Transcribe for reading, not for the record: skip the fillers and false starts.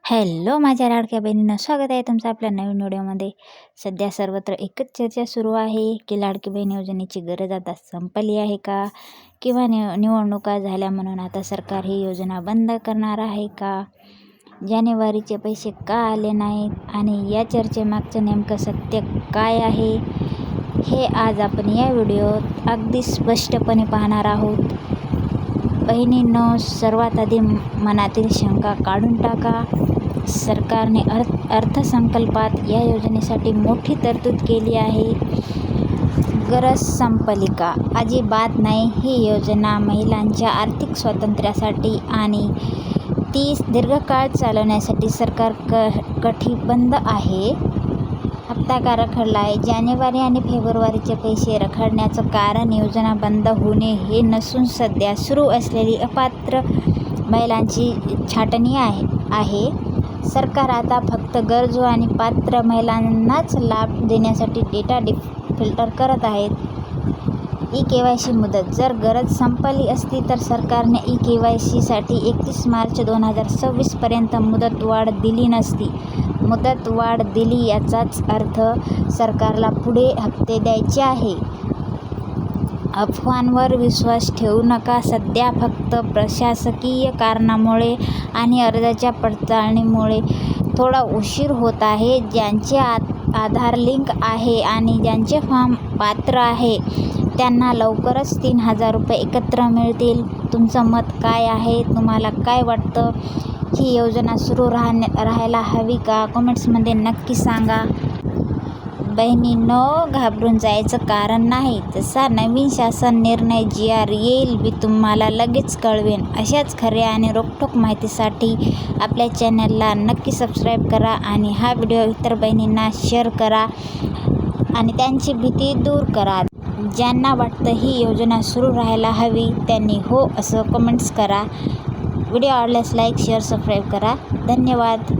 Hello माझ्या लाडक्या बहिणींना स्वागत आहे तुमचं आपल्या नवीन व्हिडिओमध्ये। सध्या सर्वत्र एकच चर्चा सुरू आहे की लाडकी बहीण योजनेची गरज आता संपली आहे का, किंवा निवडणुका झाल्या म्हणून आता सरकार ही योजना बंद करणार आहे का, जानेवारीचे पैसे का आले नाहीत आणि या चर्चेमागचं नेमकं सत्य काय आहे हे आज आपण या व्हिडिओत अगदी स्पष्टपणे पाहणार आहोत। बहिणींनो, सर्वात आधी मनातील शंका काढून टाका। सरकारने अर्थसंकल्पात या योजनेसाठी मोठी तरतूद केली आहे। गरज संपली का? अजिबात नाही। ही योजना महिलांच्या आर्थिक स्वातंत्र्यासाठी आणि ती दीर्घकाळ चालवण्यासाठी सरकार कटिबद्ध आहे। हप्ता का रखडला आहे? जानेवारी आणि फेब्रुवारीचे पैसे रखडण्याचं कारण योजना बंद होणे हे नसून सध्या सुरू असलेली अपात्र महिलांची छाटणी आहे। सरकार आता फक्त गरजू आणि पात्र महिलांनाच लाभ देण्यासाठी डेटा फिल्टर करत आहेत। ई-KYC मुदत जर गरज संपली असती तर सरकारने ई-KYCसाठी 31 मार्च 2026 पर्यंत मुदतवाढ दिली नसती। मुदतवाढ दिली याचाच अर्थ सरकारला पुढे हप्ते द्यायचे आहे। अफवांवर विश्वास ठेवू नका। सध्या फक्त प्रशासकीय कारणामुळे आणि अर्जाच्या पडताळणीमुळे थोडा उशीर होत आहे। ज्यांचे आधार लिंक आहे आणि ज्यांचे फॉर्म पात्र आहे त्यांना लवकरच 3000 रुपये एकत्र मिळतील। तुमचं मत काय आहे? तुम्हाला काय वाटतं? ही योजना सुरू राहायला हवी का? कमेंट्समध्ये नक्की सांगा। बहिणींनो, घाबरून जायचं कारण नाही। जसा नवीन शासन निर्णय GR येईल मी तुम्हाला लगेच कळवेन। अशाच खऱ्या आणि रोखठोक माहितीसाठी आपल्या चॅनलला नक्की सबस्क्राईब करा आणि हा व्हिडिओ इतर बहिणींना शेअर करा आणि त्यांची भीती दूर करा। ज्यांना वाटतं ही योजना सुरू राहायला हवी त्यांनी हो असं कमेंट्स करा। व्हिडिओ आवडल्यास लाईक, शेअर, सबस्क्राईब करा। धन्यवाद।